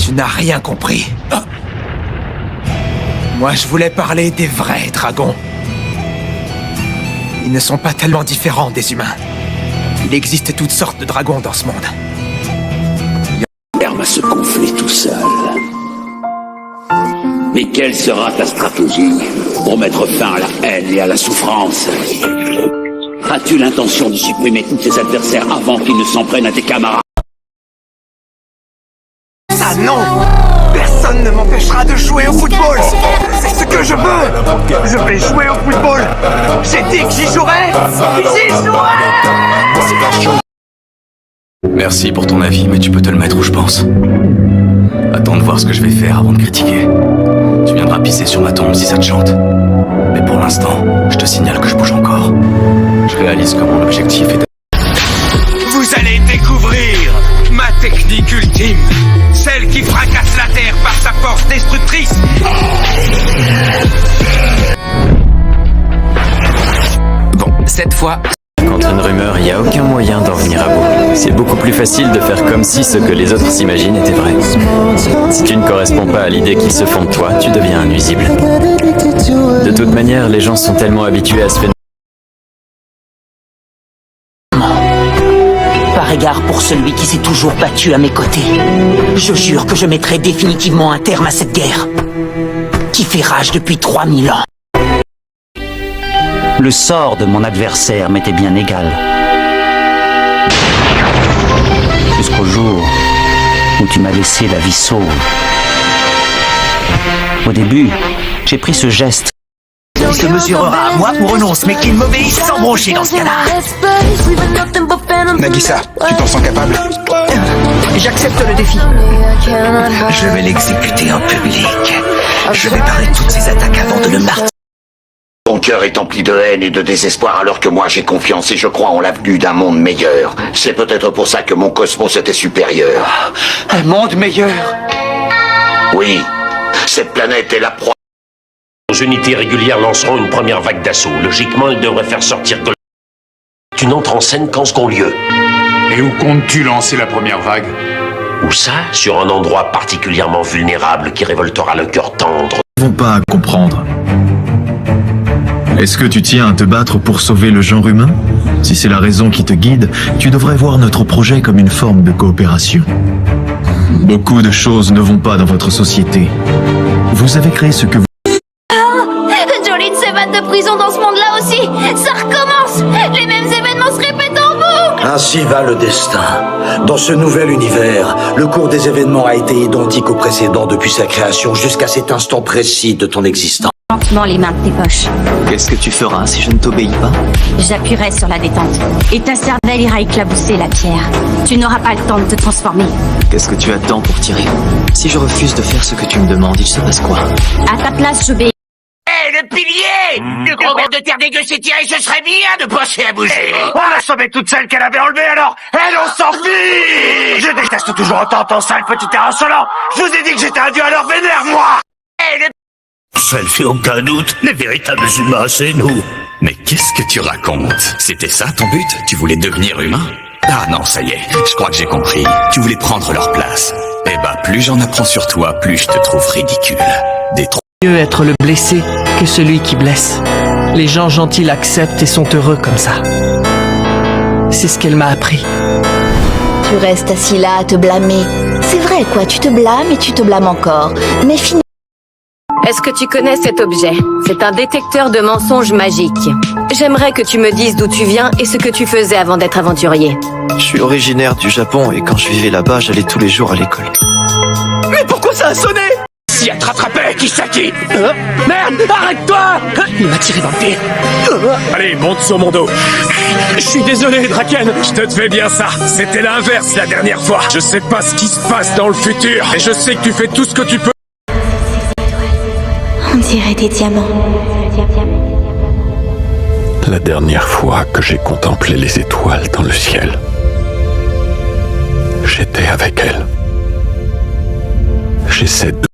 Tu n'as rien compris. Moi, je voulais parler des vrais dragons. Ils ne sont pas tellement différents des humains. Il existe toutes sortes de dragons dans ce monde. Terme à ce conflit tout seul. Mais quelle sera ta stratégie pour mettre fin à la haine et à la souffrance? As-tu l'intention de supprimer tous tes adversaires avant qu'ils ne s'en prennent à tes camarades? Ah non! Personne ne m'empêchera de jouer au football! C'est ce que je veux! Je vais jouer au football! J'ai dit que j'y jouerais! J'y jouerais! Merci pour ton avis, mais tu peux te le mettre où je pense. Attends de voir ce que je vais faire avant de critiquer. Tu viendras pisser sur ma tombe si ça te chante. Mais pour l'instant, je te signale que je bouge encore. Je réalise que mon objectif est... Vous allez découvrir ma technique ultime, celle qui fracasse la Terre par sa force destructrice. Bon, cette fois... Contre une rumeur, il n'y a aucun moyen d'en venir à bout. C'est beaucoup plus facile de faire comme si ce que les autres s'imaginent était vrai. Si tu ne corresponds pas à l'idée qu'ils se font de toi, tu deviens un nuisible. De toute manière, les gens sont tellement habitués à ce phénomène. Par égard pour celui qui s'est toujours battu à mes côtés, je jure que je mettrai définitivement un terme à cette guerre, qui fait rage depuis 3000 ans. Le sort de mon adversaire m'était bien égal. Jusqu'au jour où tu m'as laissé la vie sauve. Au début, j'ai pris ce geste. Il se mesurera à moi ou renonce, mais qu'il m'obéisse sans broncher dans ce cas-là. Nagisa, tu t'en sens capable? J'accepte le défi. Je vais l'exécuter en public. Je vais parler de toutes ces attaques avant de le martyriser. Ton cœur est empli de haine et de désespoir alors que moi j'ai confiance et je crois en l'avenue d'un monde meilleur. C'est peut-être pour ça que mon cosmos était supérieur. Un monde meilleur? Oui, cette planète est la proie. Nos unités régulières lanceront une première vague d'assaut. Logiquement, elles devraient faire sortir Gold. Tu n'entres en scène qu'en second lieu. Et où comptes-tu lancer la première vague? Où ça? Sur un endroit particulièrement vulnérable qui révoltera le cœur tendre. Ils ne vont pas comprendre. Est-ce que tu tiens à te battre pour sauver le genre humain? Si c'est la raison qui te guide, tu devrais voir notre projet comme une forme de coopération. Beaucoup de choses ne vont pas dans votre société. Vous avez créé ce que vous... Jolene s'évade de prison dans ce monde-là aussi. Ça recommence. Les mêmes événements se répètent en boucle. Ainsi va le destin. Dans ce nouvel univers, le cours des événements a été identique au précédent depuis sa création jusqu'à cet instant précis de ton existence. Lentement les mains de tes poches. Qu'est-ce que tu feras si je ne t'obéis pas? J'appuierai sur la détente. Et ta cervelle ira éclabousser la pierre. Tu n'auras pas le temps de te transformer. Qu'est-ce que tu attends pour tirer? Si je refuse de faire ce que tu me demandes, il se passe quoi? À ta place, j'obéis. Hé, le pilier! Le gros ver de terre dégueu s'est tiré, ce serait bien de penser à bouger. On a sauvé toutes celles qu'elle avait enlevées alors! Elle, on s'en fiche! Je déteste toujours autant ton sale petit air insolent! Je vous ai dit que j'étais un dieu alors vénère, moi! Hé, le... Ça ne fait aucun doute. Les véritables humains, c'est nous. Mais qu'est-ce que tu racontes? C'était ça ton but? Tu voulais devenir humain? Ah non, ça y est, je crois que j'ai compris. Tu voulais prendre leur place. Eh ben, plus j'en apprends sur toi, plus je te trouve ridicule. Mieux être le blessé que celui qui blesse. Les gens gentils l'acceptent et sont heureux comme ça. C'est ce qu'elle m'a appris. Tu restes assis là à te blâmer. C'est vrai quoi, tu te blâmes et tu te blâmes encore. Mais finalement... Est-ce que tu connais cet objet? C'est un détecteur de mensonges magique. J'aimerais que tu me dises d'où tu viens et ce que tu faisais avant d'être aventurier. Je suis originaire du Japon et quand je vivais là-bas, j'allais tous les jours à l'école. Mais pourquoi ça a sonné? Si elle te rattrapait, qui c'est qui? Merde, arrête-toi! Il m'a tiré dans le pied. Allez, monte sur mon dos. Je suis désolé, Draken. Je te devais bien ça. C'était l'inverse la dernière fois. Je sais pas ce qui se passe dans le futur. Et je sais que tu fais tout ce que tu peux. On dirait des diamants. La dernière fois que j'ai contemplé les étoiles dans le ciel, j'étais avec elle. J'essaie de